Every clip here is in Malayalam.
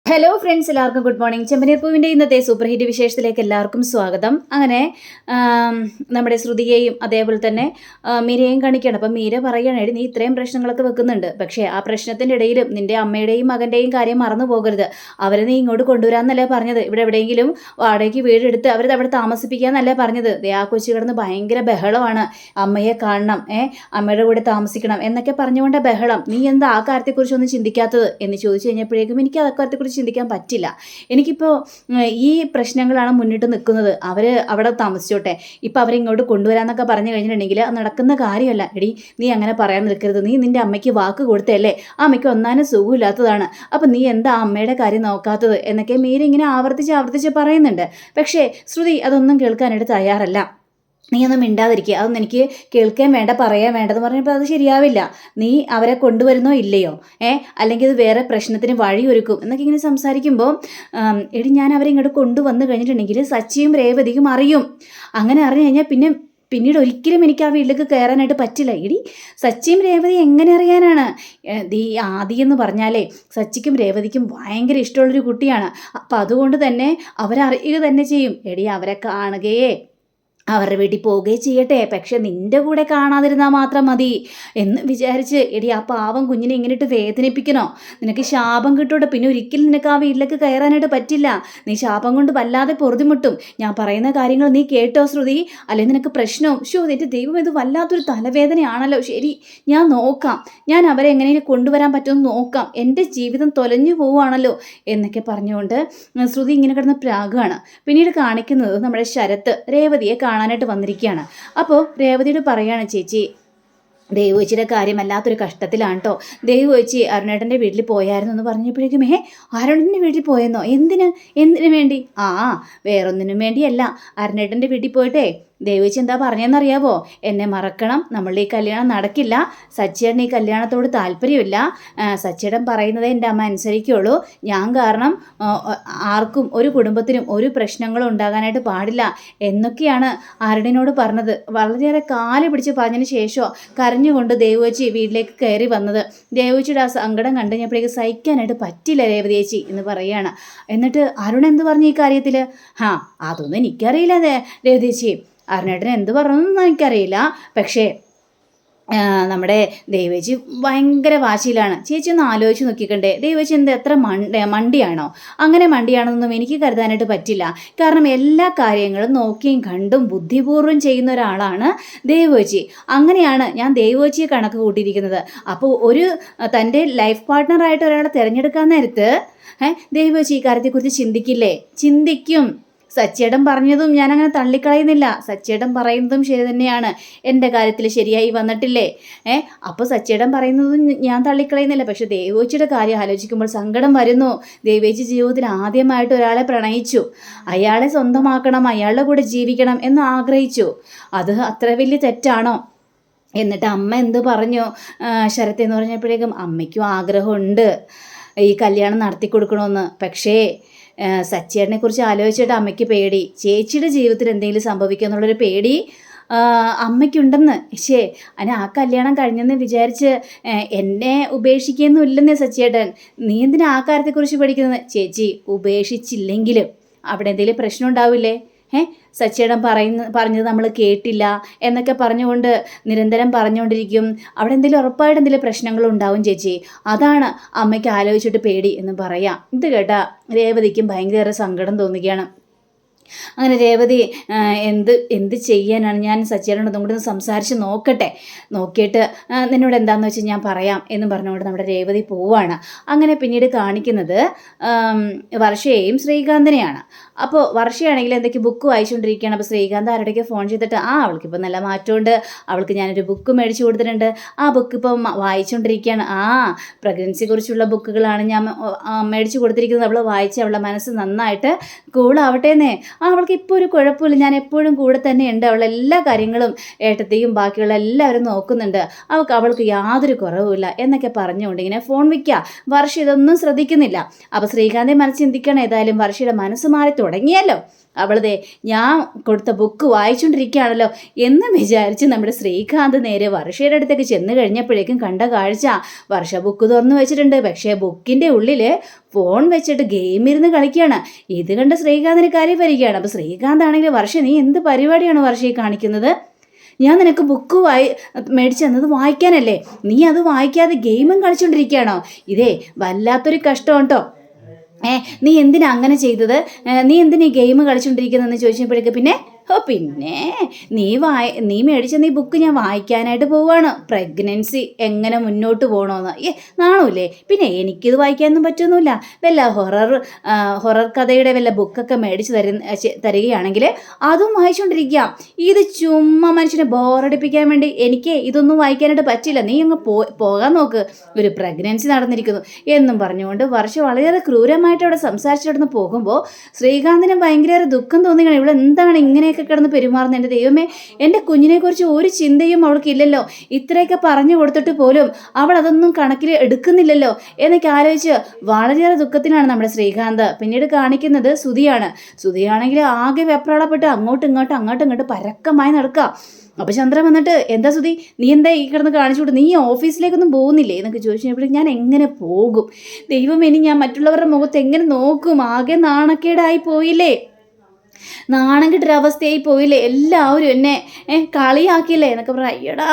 ഹലോ ഫ്രണ്ട്സ്, എല്ലാവർക്കും ഗുഡ് മോർണിംഗ്. ചെമ്പനീർ പൂവിൻ്റെ ഇന്നത്തെ സൂപ്പർ ഹിറ്റ് വിശേഷത്തിലേക്ക് എല്ലാവർക്കും സ്വാഗതം. അങ്ങനെ നമ്മുടെ ശ്രുതിയെയും അതേപോലെ തന്നെ മീരയെയും കാണിക്കുകയാണ്. അപ്പം മീര പറയുകയാണ്, നീ ഇത്രയും പ്രശ്നങ്ങളൊക്കെ വെക്കുന്നുണ്ട്, പക്ഷേ ആ പ്രശ്നത്തിൻ്റെ ഇടയിലും നിൻ്റെ അമ്മയുടെയും മകൻ്റെയും കാര്യം മറന്നു പോകരുത്. അവരെ നീ ഇങ്ങോട്ട് കൊണ്ടുവരാമെന്നല്ലേ പറഞ്ഞത്. ഇവിടെ എവിടെയെങ്കിലും വാടകയ്ക്ക് വീടെടുത്ത് അവരെ അവിടെ താമസിപ്പിക്കാമെന്നല്ലേ പറഞ്ഞത്. ആ കൊച്ചു കിടന്ന് ഭയങ്കര ബഹളമാണ്. അമ്മയെ കാണണം, അമ്മയുടെ കൂടെ താമസിക്കണം എന്നൊക്കെ പറഞ്ഞുകൊണ്ട് ബഹളം. നീ എന്താ ആ കാര്യത്തെക്കുറിച്ചൊന്നും ചിന്തിക്കാത്തത് എന്ന് ചോദിച്ചു കഴിഞ്ഞപ്പോഴേക്കും എനിക്ക് ആ കാര്യത്തെക്കുറിച്ച് ചിന്തിക്കാൻ പറ്റില്ല. എനിക്കിപ്പോൾ ഈ പ്രശ്നങ്ങളാണ് മുന്നിട്ട് നിൽക്കുന്നത്. അവർ അവിടെ താമസിച്ചോട്ടെ, ഇപ്പം അവരിങ്ങോട്ട് കൊണ്ടുവരാമെന്നൊക്കെ പറഞ്ഞു കഴിഞ്ഞിട്ടുണ്ടെങ്കിൽ അത് നടക്കുന്ന കാര്യമല്ല. എടി, നീ അങ്ങനെ പറയാൻ നിൽക്കരുത്. നീ നിൻ്റെ അമ്മയ്ക്ക് വാക്ക് കൊടുത്തല്ലേ. ആ അമ്മയ്ക്ക് ഒന്നാനും സുഖമില്ലാത്തതാണ്. അപ്പം നീ എന്താ അമ്മയുടെ കാര്യം നോക്കാത്തത് എന്നൊക്കെ മീര ഇങ്ങനെ ആവർത്തിച്ച് പറയുന്നുണ്ട്. പക്ഷേ ശ്രുതി അതൊന്നും കേൾക്കാനായിട്ട് തയ്യാറല്ല. നീ ഒന്നും മിണ്ടാതിരിക്കുക, അതൊന്നും എനിക്ക് കേൾക്കാൻ വേണ്ട, പറയാൻ വേണ്ടെന്ന് പറഞ്ഞപ്പോൾ അത് ശരിയാവില്ല. നീ അവരെ കൊണ്ടുവരുന്നോ ഇല്ലയോ, അല്ലെങ്കിൽ അത് വേറെ പ്രശ്നത്തിന് വഴിയൊരുക്കും എന്നൊക്കെ ഇങ്ങനെ സംസാരിക്കുമ്പോൾ, എടി ഞാൻ അവരെ ഇങ്ങോട്ട് കൊണ്ടുവന്ന് കഴിഞ്ഞിട്ടുണ്ടെങ്കിൽ സച്ചിയും രേവതിയും അറിയും. അങ്ങനെ അറിഞ്ഞു കഴിഞ്ഞാൽ പിന്നീട് ഒരിക്കലും എനിക്ക് ആ വീട്ടിലേക്ക് കയറാനായിട്ട് പറ്റില്ല. ഇടി, സച്ചിയും രേവതി എങ്ങനെ അറിയാനാണ്? ഈ ആദി എന്ന് പറഞ്ഞാലേ സച്ചിക്കും രേവതിക്കും ഭയങ്കര ഇഷ്ടമുള്ളൊരു കുട്ടിയാണ്. അപ്പം അതുകൊണ്ട് തന്നെ അവരറിയുക തന്നെ ചെയ്യും. എടി, അവരെ കാണുകയേ അവരുടെ വീട്ടിൽ പോവുകയും ചെയ്യട്ടെ, പക്ഷെ നിൻ്റെ കൂടെ കാണാതിരുന്നാൽ മാത്രം മതി എന്ന് വിചാരിച്ച് എടി ആ പാവം കുഞ്ഞിനെ ഇങ്ങനെയിട്ട് വേദനിപ്പിക്കണോ? നിനക്ക് ശാപം കിട്ടൂടെ, പിന്നെ ഒരിക്കലും നിനക്ക് ആ വീട്ടിലേക്ക് കയറാനായിട്ട് പറ്റില്ല. നീ ശാപം കൊണ്ട് വല്ലാതെ പൊറുതിമുട്ടും. ഞാൻ പറയുന്ന കാര്യങ്ങൾ നീ കേട്ടോ ശ്രുതി, അല്ലെങ്കിൽ നിനക്ക് പ്രശ്നവും. എൻ്റെ ദൈവം, ഇത് വല്ലാത്തൊരു തലവേദനയാണല്ലോ. ശരി, ഞാൻ നോക്കാം, ഞാൻ അവരെ എങ്ങനെയും കൊണ്ടുവരാൻ പറ്റുമെന്ന് നോക്കാം. എൻ്റെ ജീവിതം തൊലഞ്ഞു പോവുകയാണല്ലോ എന്നൊക്കെ പറഞ്ഞുകൊണ്ട് ശ്രുതി ഇങ്ങനെ കിടന്ന് പ്രാഗാണ്. പിന്നീട് കാണിക്കുന്നത് നമ്മുടെ ശരത്ത് രേവതിയെ കാണാനായിട്ട് വന്നിരിക്കുകയാണ്. അപ്പോൾ രേവതിയോട് പറയാണ്, ചേച്ചി ദേവുവച്ചിയുടെ കാര്യം വല്ലാത്തൊരു കഷ്ടത്തിലാണ് കേട്ടോ. ദേവുവച്ചി അരുണേട്ടൻ്റെ വീട്ടിൽ പോയായിരുന്നു എന്ന് പറഞ്ഞപ്പോഴേക്കും അരുണേട്ടൻ്റെ വീട്ടിൽ പോയെന്നോ? എന്തിനു വേണ്ടി? വേറൊന്നിനും വേണ്ടിയല്ല. അരുണേട്ടൻ്റെ വീട്ടിൽ പോയിട്ടേ ദേവിച്ചി എന്താ പറഞ്ഞതെന്നറിയാവോ? എന്നെ മറക്കണം, നമ്മളുടെ ഈ കല്യാണം നടക്കില്ല, സച്ചിയേട്ടൻ ഈ കല്യാണത്തോട് താല്പര്യമില്ല, സച്ചിയേട്ടൻ പറയുന്നതേ എൻ്റെ അമ്മ അനുസരിക്കുകയുള്ളൂ, ഞാൻ കാരണം ആർക്കും ഒരു കുടുംബത്തിനും ഒരു പ്രശ്നങ്ങളും ഉണ്ടാകാനായിട്ട് പാടില്ല എന്നൊക്കെയാണ് അരുണിനോട് പറഞ്ഞത്. വളരെയേറെ കാല് പിടിച്ച് പറഞ്ഞതിന് ശേഷമോ കരഞ്ഞുകൊണ്ട് ദേവുവച്ചി വീട്ടിലേക്ക് കയറി വന്നത്. ദേവുവച്ചിയുടെ ആ സങ്കടം കണ്ടു കഴിഞ്ഞപ്പോഴേക്ക് സഹിക്കാനായിട്ട് പറ്റില്ല രേവതിയേച്ചി എന്ന് പറയുകയാണ്. എന്നിട്ട് അരുൺ എന്ത് പറഞ്ഞു ഈ കാര്യത്തിൽ? അതൊന്നും എനിക്കറിയില്ല രേവതിയേച്ചി, അരുണേട്ടൻ എന്ത് പറഞ്ഞൊന്നും എനിക്കറിയില്ല. പക്ഷേ നമ്മുടെ ദേവേച്ചി ഭയങ്കര വാശിയിലാണ്. ചേച്ചി ഒന്ന് ആലോചിച്ച് നോക്കിക്കണ്ടേ, ദേവേച്ചി എത്ര മണ്ടിയാണോ? അങ്ങനെ മണ്ടിയാണെന്നൊന്നും എനിക്ക് കരുതാനായിട്ട് പറ്റില്ല. കാരണം എല്ലാ കാര്യങ്ങളും നോക്കിയും കണ്ടും ബുദ്ധിപൂർവ്വം ചെയ്യുന്ന ഒരാളാണ് ദേവേച്ചി. അങ്ങനെയാണ് ഞാൻ ദേവേച്ചിയെ കണക്ക് കൂട്ടിയിരിക്കുന്നത്. അപ്പോൾ തൻ്റെ ലൈഫ് പാർട്ട്ണറായിട്ട് ഒരാളെ തിരഞ്ഞെടുക്കാൻ നേരത്ത് ദേവേച്ചി ഈ കാര്യത്തെക്കുറിച്ച് ചിന്തിക്കില്ലേ? ചിന്തിക്കും. സച്ചിയേട്ടൻ പറഞ്ഞതും ഞാനങ്ങനെ തള്ളിക്കളയുന്നില്ല. സച്ചിയേട്ടൻ പറയുന്നതും ശരി തന്നെയാണ്. എൻ്റെ കാര്യത്തിൽ ശരിയായി വന്നിട്ടില്ലേ? അപ്പോൾ സച്ചിയേട്ടൻ പറയുന്നതും ഞാൻ തള്ളിക്കളയുന്നില്ല. പക്ഷെ ദേവേച്ചിയുടെ കാര്യം ആലോചിക്കുമ്പോൾ സങ്കടം വരുന്നു. ദേവേച്ചി ജീവിതത്തിൽ ആദ്യമായിട്ട് ഒരാളെ പ്രണയിച്ചു, അയാളെ സ്വന്തമാക്കണം, അയാളുടെ കൂടെ ജീവിക്കണം എന്ന് ആഗ്രഹിച്ചു. അത് അത്ര വലിയ തെറ്റാണോ? എന്നിട്ട് അമ്മ എന്ത് പറഞ്ഞു ശരത്ത് എന്ന് പറഞ്ഞപ്പോഴേക്കും അമ്മയ്ക്കും ആഗ്രഹമുണ്ട് ഈ കല്യാണം നടത്തി കൊടുക്കണമെന്ന്. പക്ഷേ സച്ചിയേട്ടനെ കുറിച്ച് ആലോചിച്ചിട്ട് അമ്മയ്ക്ക് പേടി, ചേച്ചിയുടെ ജീവിതത്തിൽ എന്തെങ്കിലും സംഭവിക്കുക എന്നുള്ളൊരു പേടി അമ്മയ്ക്കുണ്ടെന്ന്. ആ കല്യാണം കഴിഞ്ഞെന്ന് വിചാരിച്ച് എന്നെ ഉപേക്ഷിക്കുകയൊന്നും ഇല്ലെന്നേ സച്ചിയേട്ടൻ. നീ എന്തിനാ ആ കാര്യത്തെക്കുറിച്ച് പഠിക്കുന്നത്? ചേച്ചി ഉപേക്ഷിച്ചില്ലെങ്കിലും അവിടെ എന്തെങ്കിലും പ്രശ്നം ഉണ്ടാവില്ലേ? സച്ചിയേട്ടൻ പറഞ്ഞത് നമ്മൾ കേട്ടില്ല എന്നൊക്കെ പറഞ്ഞുകൊണ്ട് നിരന്തരം പറഞ്ഞുകൊണ്ടിരിക്കും. അവിടെ എന്തെങ്കിലും ഉറപ്പായിട്ട് എന്തെങ്കിലും പ്രശ്നങ്ങളുണ്ടാവും ചേച്ചി, അതാണ് അമ്മയ്ക്ക് ആലോചിച്ചിട്ട് പേടി എന്ന് പറയാം. ഇത് കേട്ടാ രേവതിക്കും ഭയങ്കര സങ്കടം തോന്നുകയാണ്. അങ്ങനെ രേവതി എന്ത് ചെയ്യാനാണ്, ഞാൻ സച്ചിയേട്ടനോട് ഒന്നും കൂടി സംസാരിച്ച് നോക്കിയിട്ട് നിന്നോട് എന്താണെന്ന് വെച്ചാൽ ഞാൻ പറയാം എന്ന് പറഞ്ഞുകൊണ്ട് നമ്മുടെ രേവതി പോവാണ്. അങ്ങനെ പിന്നീട് കാണിക്കുന്നത് വർഷയെയും ശ്രീകാന്തിനെയാണ്. അപ്പോൾ വർഷയാണെങ്കിൽ എന്തൊക്കെ ബുക്ക് വായിച്ചുകൊണ്ടിരിക്കുകയാണ്. അപ്പോൾ ശ്രീകാന്ത് ആരുടെയൊക്കെ ഫോൺ ചെയ്തിട്ട് അവൾക്കിപ്പോൾ നല്ല മാറ്റമുണ്ട്, അവൾക്ക് ഞാനൊരു ബുക്ക് മേടിച്ചു കൊടുത്തിട്ടുണ്ട്, ആ ബുക്ക് ഇപ്പം വായിച്ചുകൊണ്ടിരിക്കുകയാണ്. പ്രഗ്നൻസിയെക്കുറിച്ചുള്ള ബുക്കുകളാണ് ഞാൻ മേടിച്ചു കൊടുത്തിരിക്കുന്നത്, അവൾ വായിച്ച് അവളുടെ മനസ്സ് നന്നായിട്ട് കൂളാവട്ടേന്നേ. അവൾക്ക് ഇപ്പോൾ ഒരു കുഴപ്പമില്ല, ഞാൻ എപ്പോഴും കൂടെ തന്നെ ഉണ്ട്, അവളെല്ലാ കാര്യങ്ങളും ഏട്ടത്തെയും ബാക്കിയുള്ള എല്ലാവരും നോക്കുന്നുണ്ട്, അവൾക്ക് യാതൊരു കുറവുമില്ല എന്നൊക്കെ പറഞ്ഞുകൊണ്ട് ഇങ്ങനെ ഫോൺ വയ്ക്കുക. വർഷ ഇതൊന്നും ശ്രദ്ധിക്കുന്നില്ല. അപ്പോൾ ശ്രീകാന്തെ മനസ്സ് ചിന്തിക്കണം, ഏതായാലും വർഷയുടെ മനസ്സ് മാറി തുടങ്ങിയല്ലോ, അവളതേ ഞാൻ കൊടുത്ത ബുക്ക് വായിച്ചുകൊണ്ടിരിക്കുകയാണല്ലോ എന്ന് വിചാരിച്ച് നമ്മുടെ ശ്രീകാന്ത് നേരെ വർഷയുടെ അടുത്തേക്ക് ചെന്ന് കഴിഞ്ഞപ്പോഴേക്കും കണ്ട കാഴ്ച, വർഷ ബുക്ക് തുറന്നു വെച്ചിട്ടുണ്ട്. പക്ഷേ ബുക്കിൻ്റെ ഉള്ളിൽ ഫോൺ വെച്ചിട്ട് ഗെയിം ഇരുന്ന് കളിക്കുകയാണ്. ഇത് കണ്ട് ശ്രീകാന്തിന് കാര്യം വരികയാണ്. അപ്പോൾ ശ്രീകാന്ത് ആണെങ്കിൽ വർഷ നീ എന്ത് പരിപാടിയാണ് വർഷ ഈ കാണിക്കുന്നത്? ഞാൻ നിനക്ക് ബുക്ക് മേടിച്ചു തന്നത് വായിക്കാനല്ലേ, നീ അത് വായിക്കാതെ ഗെയിമും കളിച്ചുകൊണ്ടിരിക്കുകയാണോ? ഇതേ വല്ലാത്തൊരു കഷ്ടം കേട്ടോ. നീ എന്തിനാ അങ്ങനെ ചെയ്തത്? നീ എന്തിനാ ഈ ഗെയിം കളിച്ചുകൊണ്ടിരിക്കുന്നതെന്ന് ചോദിച്ചപ്പോഴേക്ക് പിന്നെ നീ മേടിച്ച നീ ബുക്ക് ഞാൻ വായിക്കാനായിട്ട് പോവുകയാണ്. പ്രഗ്നൻസി എങ്ങനെ മുന്നോട്ട് പോകണമെന്ന് നാണമില്ലേ? പിന്നെ എനിക്കിത് വായിക്കാനൊന്നും പറ്റുന്നില്ല. വല്ല ഹൊറർ കഥയുടെ വല്ല ബുക്കൊക്കെ മേടിച്ച് തരികയാണെങ്കിൽ അതും വായിച്ചുകൊണ്ടിരിക്കാം. ഇത് ചുമ്മാ മനുഷ്യനെ ബോറടിപ്പിക്കാൻ വേണ്ടി എനിക്ക് ഇതൊന്നും വായിക്കാനായിട്ട് പറ്റില്ല. നീ അങ്ങ് പോകാൻ നോക്ക്, ഒരു പ്രഗ്നൻസി നടന്നിരിക്കുന്നു എന്നും പറഞ്ഞുകൊണ്ട് വർഷ വളരെ ക്രൂരമായിട്ട് അവിടെ സംസാരിച്ചിടന്ന് പോകുമ്പോൾ ശ്രീകാന്തിന് ഭയങ്കര ദുഃഖം തോന്നിയാണ്. ഇവിടെ എന്താണ് ഇങ്ങനെയൊക്കെ കിടന്ന് പെരുമാറുന്നത്? എൻ്റെ ദൈവമേ, എൻ്റെ കുഞ്ഞിനെക്കുറിച്ച് ഒരു ചിന്തയും അവൾക്കില്ലല്ലോ. ഇത്രയൊക്കെ പറഞ്ഞു കൊടുത്തിട്ട് പോലും അവൾ അതൊന്നും കണക്കിൽ എടുക്കുന്നില്ലല്ലോ എന്നൊക്കെ ആലോചിച്ച് വളരെയേറെ ദുഃഖത്തിലാണ് നമ്മുടെ ശ്രീകാന്ത്. പിന്നീട് കാണിക്കുന്നത് സുധിയാണ്. സുധിയാണെങ്കിൽ ആകെ വെപ്രാളപ്പെട്ട് അങ്ങോട്ടും ഇങ്ങോട്ട് പരക്കമായി നടക്കുക. അപ്പോൾ ചന്ദ്രൻ വന്നിട്ട്, എന്താ സുധി, നീ എന്താ ഈ കിടന്ന് കാണിച്ചു കൊടുത്ത്? നീ ഓഫീസിലേക്കൊന്നും പോകുന്നില്ലേ എന്നൊക്കെ ചോദിച്ചപ്പോൾ ഞാൻ എങ്ങനെ പോകും ദൈവം, ഇനി ഞാൻ മറ്റുള്ളവരുടെ മുഖത്ത് എങ്ങനെ നോക്കും? ആകെ നാണക്കേടായി പോയില്ലേ, നാണം കിട്ടൊരവസ്ഥയായി പോയില്ലേ, എല്ലാവരും എന്നെ കളിയാക്കിയില്ലേ എന്നൊക്കെ പറയാം. അയ്യടാ,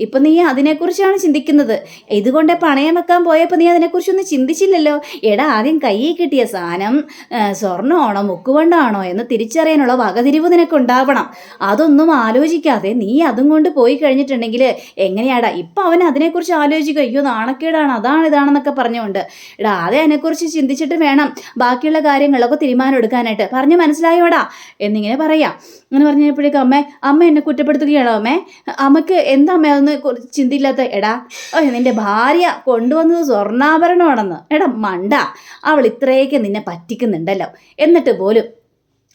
ഇപ്പം നീ അതിനെക്കുറിച്ചാണ് ചിന്തിക്കുന്നത്. ഇതുകൊണ്ട് പണയം വെക്കാൻ പോയപ്പോൾ നീ അതിനെക്കുറിച്ചൊന്നും ചിന്തിച്ചില്ലല്ലോ. എടാ, ആദ്യം കയ്യിൽ കിട്ടിയ സാധനം സ്വർണ്ണമാണോ മുക്കുവണ്ടാണോ എന്ന് തിരിച്ചറിയാനുള്ള വകതിരിവ് നിനക്കുണ്ടാവണം. അതൊന്നും ആലോചിക്കാതെ നീ അതും കൊണ്ട് പോയി കഴിഞ്ഞിട്ടുണ്ടെങ്കിൽ എങ്ങനെയാടാ? ഇപ്പം അവൻ അതിനെക്കുറിച്ച് ആലോചിക്കുക, അയ്യോ നാണക്കേടാണ്, അതാണ് ഇതാണെന്നൊക്കെ പറഞ്ഞുകൊണ്ട്. എടാ, ആദ്യം അതിനെക്കുറിച്ച് ചിന്തിച്ചിട്ട് വേണം ബാക്കിയുള്ള കാര്യങ്ങളൊക്കെ തീരുമാനം എടുക്കാനായിട്ട്. പറഞ്ഞ് മനസ്സിലായോടാ എന്നിങ്ങനെ പറയാം. അങ്ങനെ പറഞ്ഞപ്പോഴേക്കും അമ്മ എന്നെ കുറ്റപ്പെടുത്തുകയാണോ? അമ്മക്ക് എന്താ അമ്മ അതൊന്ന് ചിന്തയില്ലാത്ത? എടാ, നിന്റെ ഭാര്യ കൊണ്ടുവന്നത് സ്വർണ്ണാഭരണമാണെന്ന്. എടാ മണ്ട, അവൾ ഇത്രയൊക്കെ നിന്നെ പറ്റിക്കുന്നുണ്ടല്ലോ, എന്നിട്ട് പോലും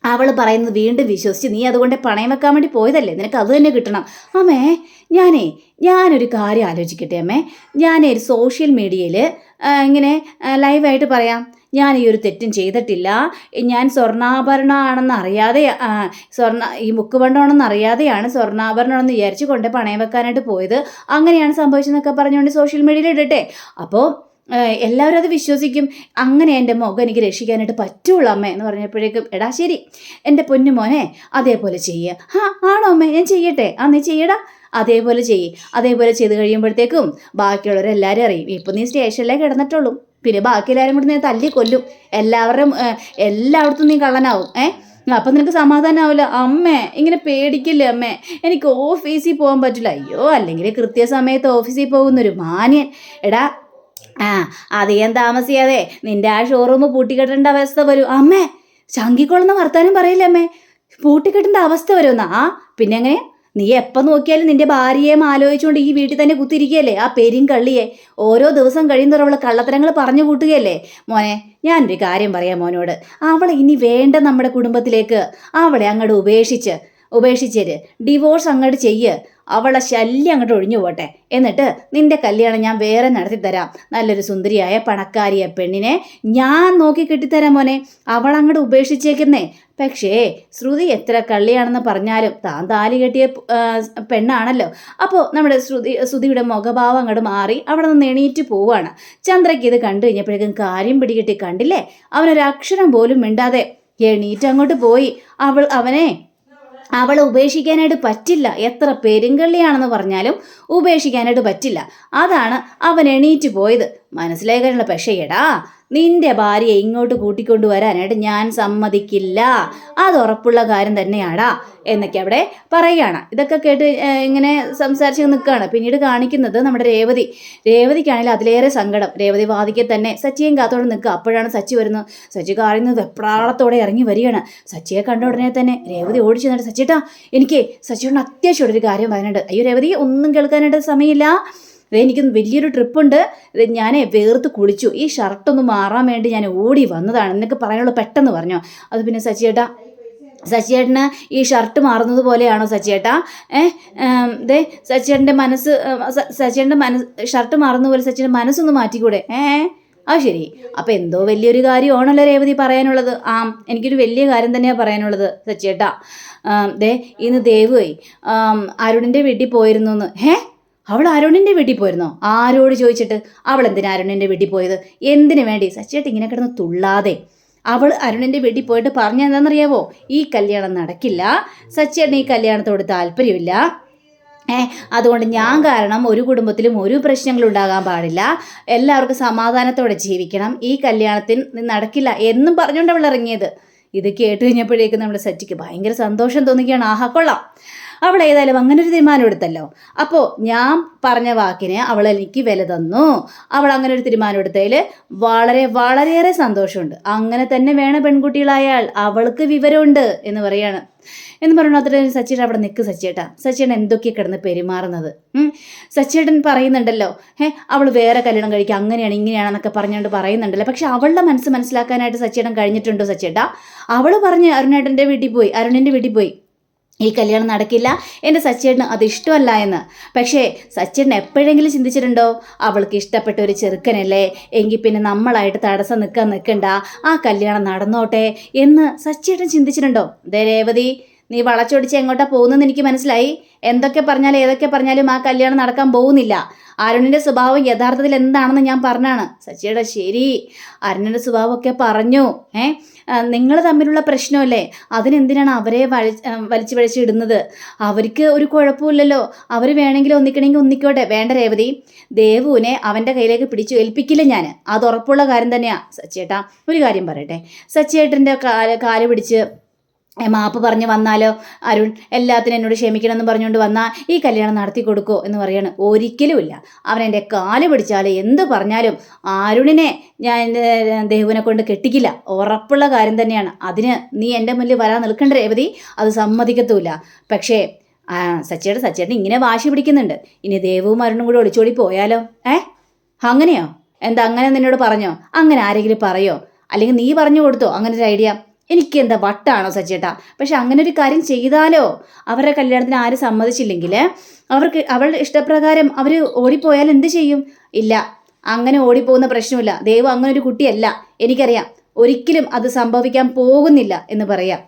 അവൾ പറയുന്നത് വീണ്ടും വിശ്വസിച്ച് നീ അതുകൊണ്ട് പണയം വെക്കാൻ വേണ്ടി പോയതല്ലേ, നിനക്ക് അത് തന്നെ കിട്ടണം. ഞാനൊരു കാര്യം ആലോചിക്കട്ടെ ഞാനൊരു സോഷ്യൽ മീഡിയയിൽ ഇങ്ങനെ ലൈവായിട്ട് പറയാം, ഞാൻ ഈ ഒരു തെറ്റും ചെയ്തിട്ടില്ല, ഞാൻ സ്വർണ്ണാഭരണമാണെന്ന് അറിയാതെ ഈ മുക്കുവണ്ടമാണെന്ന് അറിയാതെയാണ് സ്വർണ്ണാഭരണമാണെന്ന് വിചാരിച്ച് കൊണ്ട് പണയം വെക്കാനായിട്ട് പോയത്, അങ്ങനെയാണ് സംഭവിച്ചതെന്നൊക്കെ പറഞ്ഞുകൊണ്ട് സോഷ്യൽ മീഡിയയിൽ ഇടട്ടെ. അപ്പോൾ എല്ലാവരും അത് വിശ്വസിക്കും. അങ്ങനെ എൻ്റെ മുഖം എനിക്ക് രക്ഷിക്കാനായിട്ട് പറ്റുള്ളൂ എന്ന് പറഞ്ഞപ്പോഴേക്കും, എടാ ശരി എൻ്റെ പൊന്നുമോനെ, അതേപോലെ ചെയ്യുക. ആണോ ഞാൻ ചെയ്യട്ടെ? നീ ചെയ്യടാ, അതേപോലെ ചെയ്ത് കഴിയുമ്പോഴത്തേക്കും ബാക്കിയുള്ളവരെല്ലാവരും അറിയും. ഇപ്പം നീ സ്റ്റേഷനിലേക്ക് കിടന്നിട്ടുള്ളൂ, പിന്നെ ബാക്കി എല്ലാവരും കൂടി നീ തല്ലി കൊല്ലും, എല്ലായിടത്തും നീ കള്ളനാവും. അപ്പം നിനക്ക് സമാധാനമാവില്ല. ഇങ്ങനെ പേടിക്കില്ലേ എനിക്ക് ഓഫീസിൽ പോകാൻ പറ്റില്ല. അയ്യോ, അല്ലെങ്കിൽ കൃത്യസമയത്ത് ഓഫീസിൽ പോകുന്നൊരു മാന്യൻ. എടാ, അധികം താമസിയാതെ നിന്റെ ആ ഷോറൂം പൂട്ടിക്കെട്ടേണ്ട അവസ്ഥ വരും. ചങ്കിക്കൊള്ളുന്ന വർത്താനം പറയില്ലേ പൂട്ടിക്കെട്ടേണ്ട അവസ്ഥ വരുമെന്നാ? പിന്നെ എങ്ങനെ? നീ എപ്പം നോക്കിയാലും നിന്റെ ഭാര്യയെ ആലോചിച്ചുകൊണ്ട് ഈ വീട്ടിൽ തന്നെ കുത്തിരിക്കുകയല്ലേ, ആ പെരും കള്ളിയെ. ഓരോ ദിവസം കഴിയുന്നവർ അവൾ കള്ളത്തരങ്ങൾ പറഞ്ഞു കൂട്ടുകയല്ലേ. മോനെ, ഞാനൊരു കാര്യം പറയാം മോനോട്, അവളെ ഇനി വേണ്ട നമ്മുടെ കുടുംബത്തിലേക്ക്. അവളെ അങ്ങോട്ട് ഉപേക്ഷിച്ചേര്, ഡിവോഴ്സ് അങ്ങോട്ട് ചെയ്യ്. അവളെ ശല്യം അങ്ങോട്ട് ഒഴിഞ്ഞു പോട്ടെ. എന്നിട്ട് നിന്റെ കല്യാണം ഞാൻ വേറെ നടത്തിത്തരാം. നല്ലൊരു സുന്ദരിയായ പണക്കാരിയ പെണ്ണിനെ ഞാൻ നോക്കി കെട്ടിത്തരാം മോനെ. അവളങ്ങോട്ട് ഉപേക്ഷിച്ചേക്കുന്നേ. പക്ഷേ ശ്രുതി എത്ര കള്ളിയാണെന്ന് പറഞ്ഞാലും താൻ താലി കെട്ടിയ പെണ്ണാണല്ലോ. അപ്പോൾ നമ്മുടെ ശ്രുതിയുടെ മുഖഭാവം അങ്ങോട്ട് മാറി അവിടെ നിന്ന് എണീറ്റ് പോവാണ്. ചന്ദ്രയ്ക്ക് ഇത് കണ്ടു കഴിഞ്ഞപ്പോഴേക്കും കാര്യം പിടികിട്ടി. കണ്ടില്ലേ, അവനൊരക്ഷരം പോലും മിണ്ടാതെ എണീറ്റ് അങ്ങോട്ട് പോയി. അവളെ ഉപേക്ഷിക്കാനായിട്ട് പറ്റില്ല. എത്ര പെരുങ്കള്ളിയാണെന്ന് പറഞ്ഞാലും ഉപേക്ഷിക്കാനായിട്ട് പറ്റില്ല. അതാണ് അവൻ എണീറ്റ് പോയത്. മനസ്സിലായി കഴിഞ്ഞ. പക്ഷേ എടാ, നിന്റെ ഭാര്യയെ ഇങ്ങോട്ട് കൂട്ടിക്കൊണ്ടു വരാനായിട്ട് ഞാൻ സമ്മതിക്കില്ല, അത് ഉറപ്പുള്ള കാര്യം തന്നെയാടാ എന്നൊക്കെ അവിടെ പറയുകയാണ്. ഇതൊക്കെ കേട്ട് ഇങ്ങനെ സംസാരിച്ച് നിൽക്കുകയാണ്. പിന്നീട് കാണിക്കുന്നത് നമ്മുടെ രേവതിക്കാണെങ്കിൽ അതിലേറെ സങ്കടം. രേവതി വാദിക്കെ തന്നെ സച്ചിയും കാത്തോടെ നിൽക്കുക. അപ്പോഴാണ് സച്ചി വരുന്നത്. സച്ചി കാറിന്ന് വെപ്രാളത്തോടെ ഇറങ്ങി വരികയാണ്. സച്ചിയെ കണ്ട ഉടനെ തന്നെ രേവതി ഓടിച്ചു നിന്നിട്ട്, സച്ചിയേട്ടാ, എനിക്ക് സച്ചിയോട് അത്യാവശ്യമുള്ളൊരു കാര്യം പറയാനുണ്ട്. അയ്യോ രേവതി, ഒന്നും കേൾക്കാനായിട്ട് സമയമില്ല, എനിക്ക് വലിയൊരു ട്രിപ്പുണ്ട്, ഞാൻ വേർത്ത് കുളിച്ചു, ഈ ഷർട്ടൊന്ന് മാറാൻ വേണ്ടി ഞാൻ ഓടി വന്നതാണ്, നിനക്ക് പറയാനുള്ള പെട്ടെന്ന് പറഞ്ഞോ. അത് പിന്നെ സച്ചിയേട്ടന് ഈ ഷർട്ട് മാറുന്നത് പോലെയാണോ സച്ചിയേട്ടാ? സച്ചിയേട്ടൻ്റെ മനസ്സ് ഷർട്ട് മാറുന്ന പോലെ സച്ചിയുടെ മനസ്സൊന്ന് മാറ്റിക്കൂടെ? അത് ശരി. അപ്പം എന്തോ വലിയൊരു കാര്യമാണല്ലോ രേവതി പറയാനുള്ളത്. ആ, എനിക്കൊരു വലിയ കാര്യം തന്നെയാണ് പറയാനുള്ളത് സച്ചേട്ടാ. ദേ ഇന്ന് ദേവുവേ അരുണിൻ്റെ വീട്ടിൽ പോയിരുന്നു എന്ന്. അവൾ അരുണിൻ്റെ വീട്ടിൽ പോയിരുന്നോ? ആരോട് ചോദിച്ചിട്ട്? അവൾ എന്തിനാ അരുണിൻ്റെ വീട്ടിൽ പോയത്? എന്തിനു വേണ്ടി? സച്ചേട്ട ഇങ്ങനെ കിടന്ന് തുള്ളാതെ. അവൾ അരുണിൻ്റെ വീട്ടിൽ പോയിട്ട് പറഞ്ഞ എന്താണെന്നറിയാവോ? ഈ കല്യാണം നടക്കില്ല, സച്ചേട്ടന് ഈ കല്യാണത്തോട് താല്പര്യമില്ല, അതുകൊണ്ട് ഞാൻ കാരണം ഒരു കുടുംബത്തിലും ഒരു പ്രശ്നങ്ങളും ഉണ്ടാകാൻ പാടില്ല, എല്ലാവർക്കും സമാധാനത്തോടെ ജീവിക്കണം, ഈ കല്യാണത്തിന് നടക്കില്ല എന്നും പറഞ്ഞുകൊണ്ട് അവൾ ഇറങ്ങിയത്. ഇത് കേട്ട് കഴിഞ്ഞപ്പോഴേക്കും നമ്മുടെ സച്ചിക്ക് ഭയങ്കര സന്തോഷം തോന്നുകയാണ്. ആഹാ കൊള്ളാം, അവൾ ഏതായാലും അങ്ങനെ ഒരു തീരുമാനം എടുത്തല്ലോ. അപ്പോൾ ഞാൻ പറഞ്ഞ വാക്കിന് അവൾ എനിക്ക് വില തന്നു, അവൾ അങ്ങനെ ഒരു തീരുമാനം എടുത്തതിൽ വളരെയേറെ സന്തോഷമുണ്ട്. അങ്ങനെ തന്നെ വേണം പെൺകുട്ടികളായാൽ, അവൾക്ക് വിവരമുണ്ട് എന്ന് പറയാണ്. എന്ന് പറഞ്ഞു അത്ര സച്ചിയേട്ടൻ അവിടെ നിൽക്ക് സച്ചിയേട്ടാ, സച്ചിയേട്ടൻ എന്തൊക്കെയാണ് കിടന്ന് പെരുമാറുന്നത്? സച്ചിയേട്ടൻ പറയുന്നുണ്ടല്ലോ, അവൾ വേറെ കല്യാണം കഴിക്കുക, അങ്ങനെയാണ് ഇങ്ങനെയാണെന്നൊക്കെ പറഞ്ഞുകൊണ്ട് പറയുന്നുണ്ടല്ലോ. പക്ഷെ അവളുടെ മനസ്സ് മനസ്സിലാക്കാനായിട്ട് സച്ചിയേട്ടൻ കഴിഞ്ഞിട്ടുണ്ടോ സച്ചിയേട്ടാ? അവൾ പറഞ്ഞ് അരുണിൻ്റെ വീട്ടിൽ പോയി ഈ കല്യാണം നടക്കില്ല, എൻ്റെ സച്ചേട്ടന് അത് ഇഷ്ടമല്ല എന്ന്. പക്ഷേ സച്ചേട്ടൻ എപ്പോഴെങ്കിലും ചിന്തിച്ചിട്ടുണ്ടോ അവൾക്ക് ഇഷ്ടപ്പെട്ട ഒരു ചെറുക്കനല്ലേ, എങ്കിൽ പിന്നെ നമ്മളായിട്ട് തടസ്സം നിൽക്കണ്ട, ആ കല്യാണം നടന്നോട്ടെ എന്ന് സച്ചേട്ടൻ ചിന്തിച്ചിട്ടുണ്ടോ? രേവതി, നീ വളച്ചൊടിച്ച് എങ്ങോട്ടാ പോകുന്നതെന്ന് എനിക്ക് മനസ്സിലായി. ഏതൊക്കെ പറഞ്ഞാലും ആ കല്യാണം നടക്കാൻ പോകുന്നില്ല. അരുണിൻ്റെ സ്വഭാവം യഥാർത്ഥത്തിൽ എന്താണെന്ന് ഞാൻ പറഞ്ഞാണ്. സച്ചിയുടെ ശരി, അരുണിൻ്റെ സ്വഭാവമൊക്കെ പറഞ്ഞു. നിങ്ങൾ തമ്മിലുള്ള പ്രശ്നമല്ലേ, അതിനെന്തിനാണ് അവരെ വലിച്ചിടുന്നത്? അവർക്ക് ഒരു കുഴപ്പമില്ലല്ലോ, അവർ വേണമെങ്കിൽ ഒന്നിക്കണമെങ്കിൽ ഒന്നിക്കോട്ടെ. വേണ്ട രേവതി, ദേവുവിനെ അവൻ്റെ കയ്യിലേക്ക് പിടിച്ചു ഏൽപ്പിക്കില്ല ഞാൻ, അത് ഉറപ്പുള്ള കാര്യം തന്നെയാണ്. സച്ചിയേട്ടാ ഒരു കാര്യം പറയട്ടെ, സച്ചിയേട്ടൻ്റെ കാല് പിടിച്ച് മാപ്പ് പറഞ്ഞ് വന്നാലോ? അരുൺ എല്ലാത്തിനും എന്നോട് ക്ഷമിക്കണമെന്ന് പറഞ്ഞുകൊണ്ട് വന്നാൽ ഈ കല്യാണം നടത്തി കൊടുക്കോ എന്ന് പറയാണ്. ഒരിക്കലുമില്ല. അവൻ എൻ്റെ കാല് പിടിച്ചാൽ എന്ത് പറഞ്ഞാലും അരുണിനെ ഞാൻ ദേവുവിനെ കൊണ്ട് കെട്ടിക്കില്ല, ഉറപ്പുള്ള കാര്യം തന്നെയാണ്. അതിന് നീ എൻ്റെ മുന്നിൽ വരാൻ നിൽക്കേണ്ട രേവതി, അത് സമ്മതിക്കത്തുമില്ല. പക്ഷേ സച്ചേട്ടൻ ഇങ്ങനെ വാശി പിടിക്കുന്നുണ്ട്, ഇനി ദേവുവും അരുണും കൂടെ ഒളിച്ചോടി പോയാലോ? അങ്ങനെയോ? എന്താ അങ്ങനെ നിന്നോട് പറഞ്ഞോ? അങ്ങനെ ആരെങ്കിലും പറയോ? അല്ലെങ്കിൽ നീ പറഞ്ഞു കൊടുത്തോ അങ്ങനെ ഒരു ഐഡിയ? എനിക്ക് എന്താ വട്ടാണോ സച്ചേട്ടാ? പക്ഷെ അങ്ങനെ ഒരു കാര്യം ചെയ്താലോ? അവരുടെ കല്യാണത്തിന് ആരും സമ്മതിച്ചില്ലെങ്കിൽ അവളുടെ ഇഷ്ടപ്രകാരം അവർ ഓടിപ്പോയാൽ എന്ത് ചെയ്യും? ഇല്ല, അങ്ങനെ ഓടിപ്പോകുന്ന പ്രശ്നമില്ല. ദേവു അങ്ങനെ ഒരു കുട്ടിയല്ല, എനിക്കറിയാം. ഒരിക്കലും അത് സംഭവിക്കാൻ പോകുന്നില്ല എന്ന് പറയാം.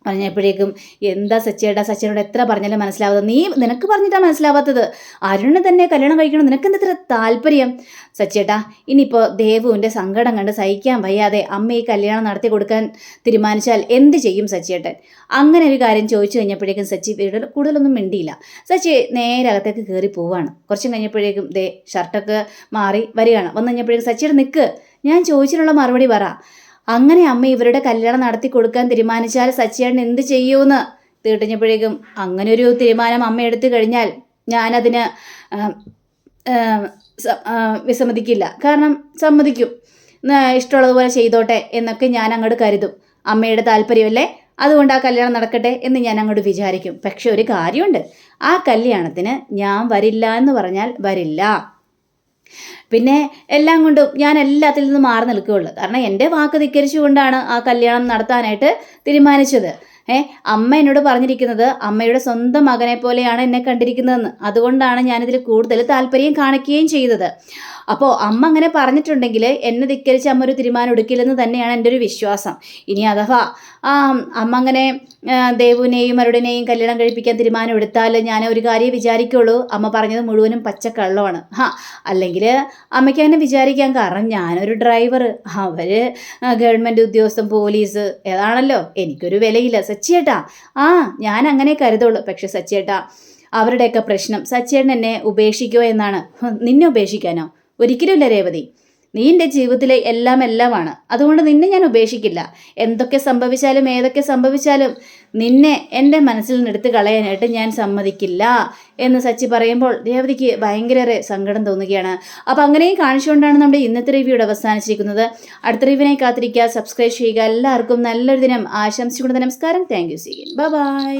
പറഞ്ഞപ്പോഴേക്കും എന്താ സച്ചിനോട് എത്ര പറഞ്ഞാലും മനസ്സിലാവാത്തത്? നിനക്ക് പറഞ്ഞിട്ടാണ് മനസ്സിലാവാത്തത്. അരുണിനെ തന്നെ കല്യാണം കഴിക്കണം, നിനക്കെന്താ ഇത്ര താല്പര്യം? സച്ചേട്ടാ, ഇനിയിപ്പോൾ ദേവുവിൻ്റെ സങ്കടം കണ്ട് സഹിക്കാൻ വയ്യാതെ അമ്മ ഈ കല്യാണം നടത്തി കൊടുക്കാൻ തീരുമാനിച്ചാൽ എന്ത് ചെയ്യും സച്ചിയേട്ടൻ? അങ്ങനെ ഒരു കാര്യം ചോദിച്ചു കഴിഞ്ഞപ്പോഴേക്കും സച്ചി കൂടുതലൊന്നും മിണ്ടിയില്ല. സച്ചി നേരെ അകത്തേക്ക് കയറി പോവാണ്. കുറച്ചും കഴിഞ്ഞപ്പോഴേക്കും ഷർട്ടൊക്കെ മാറി വരികയാണ്. വന്നു കഴിഞ്ഞപ്പോഴേക്കും സച്ചിയുടെ നിൽക്ക്, ഞാൻ ചോദിച്ചിട്ടുള്ള മറുപടി പറ. അങ്ങനെ അമ്മ ഇവരുടെ കല്യാണം നടത്തി കൊടുക്കാൻ തീരുമാനിച്ചാൽ സച്ചിയേട്ടൻ എന്ത് ചെയ്യുമെന്ന് തീട്ടഞ്ഞപ്പോഴേക്കും, അങ്ങനെ ഒരു തീരുമാനം അമ്മ എടുത്തു കഴിഞ്ഞാൽ ഞാനതിന് വിസമ്മതിക്കില്ല. കാരണം സമ്മതിക്കും, ഇഷ്ടമുള്ളതുപോലെ ചെയ്തോട്ടെ എന്നൊക്കെ ഞാൻ അങ്ങോട്ട് കരുതും. അമ്മയുടെ താല്പര്യമല്ലേ, അതുകൊണ്ട് ആ കല്യാണം നടക്കട്ടെ എന്ന് ഞാൻ അങ്ങോട്ട് വിചാരിക്കും. പക്ഷെ ഒരു കാര്യമുണ്ട്, ആ കല്യാണത്തിന് ഞാൻ വരില്ല എന്ന് പറഞ്ഞാൽ വരില്ല. പിന്നെ എല്ലാം കൊണ്ടും ഞാൻ എല്ലാത്തിൽ നിന്നും മാറി നിൽക്കുകയുള്ളൂ. കാരണം എൻ്റെ വാക്ക് ധിക്കരിച്ചുകൊണ്ടാണ് ആ കല്യാണം നടത്താനായിട്ട് തീരുമാനിച്ചത്. അമ്മ എന്നോട് പറഞ്ഞിരിക്കുന്നത് അമ്മയുടെ സ്വന്തം മകനെ പോലെയാണ് എന്നെ കണ്ടിരിക്കുന്നതെന്ന്. അതുകൊണ്ടാണ് ഞാനിതിൽ കൂടുതൽ താല്പര്യം കാണിക്കുകയും ചെയ്തത്. അപ്പോൾ അമ്മ അങ്ങനെ പറഞ്ഞിട്ടുണ്ടെങ്കിൽ എന്നെ ധിക്കരിച്ച് അമ്മ ഒരു തീരുമാനം എടുക്കില്ലെന്ന് തന്നെയാണ് എൻ്റെ ഒരു വിശ്വാസം. ഇനി അഥവാ അമ്മ അങ്ങനെ ദേവുവിനെയും അരുണിനെയും കല്യാണം കഴിപ്പിക്കാൻ തീരുമാനം എടുത്താൽ ഞാൻ ഒരു കാര്യം വിചാരിക്കുള്ളൂ, അമ്മ പറഞ്ഞത് മുഴുവനും പച്ചക്കള്ളമാണ്. അല്ലെങ്കിൽ അമ്മയ്ക്ക് അങ്ങനെ വിചാരിക്കാൻ കാരണം ഞാനൊരു ഡ്രൈവർ, അവർ ഗവൺമെൻറ് ഉദ്യോഗസ്ഥൻ, പോലീസ്, ഏതാണല്ലോ, എനിക്കൊരു വിലയില്ല സച്ചിയേട്ടാ. ഞാൻ അങ്ങനെ കരുതുള്ളൂ. പക്ഷെ സച്ചിയേട്ടാ, അവരുടെയൊക്കെ പ്രശ്നം സച്ചിയേട്ടൻ എന്നെ ഉപേക്ഷിക്കുമോ എന്നാണ്. നിന്നെ ഉപേക്ഷിക്കാനോ? ഒരിക്കലുമില്ല രേവതി, നീ എൻ്റെ ജീവിതത്തിലെ എല്ലാമാണ്. അതുകൊണ്ട് നിന്നെ ഞാൻ ഉപേക്ഷിക്കില്ല. എന്തൊക്കെ സംഭവിച്ചാലും ഏതൊക്കെ സംഭവിച്ചാലും നിന്നെ എൻ്റെ മനസ്സിൽ നിന്ന് എടുത്ത് കളയാനായിട്ട് ഞാൻ സമ്മതിക്കില്ല എന്ന് സച്ചി പറയുമ്പോൾ രേവതിക്ക് ഭയങ്കര സങ്കടം തോന്നുകയാണ്. അപ്പോൾ അങ്ങനെയും കാണിച്ചുകൊണ്ടാണ് നമ്മുടെ ഇന്നത്തെ റിവ്യൂടെ അവസാനിച്ചിരിക്കുന്നത്. അടുത്ത റിവ്യൂവിനായി കാത്തിരിക്കുക, സബ്സ്ക്രൈബ് ചെയ്യുക. എല്ലാവർക്കും നല്ലൊരു ദിനം ആശംസിച്ചുകൊണ്ട് നമസ്കാരം. Thank you. See you. By.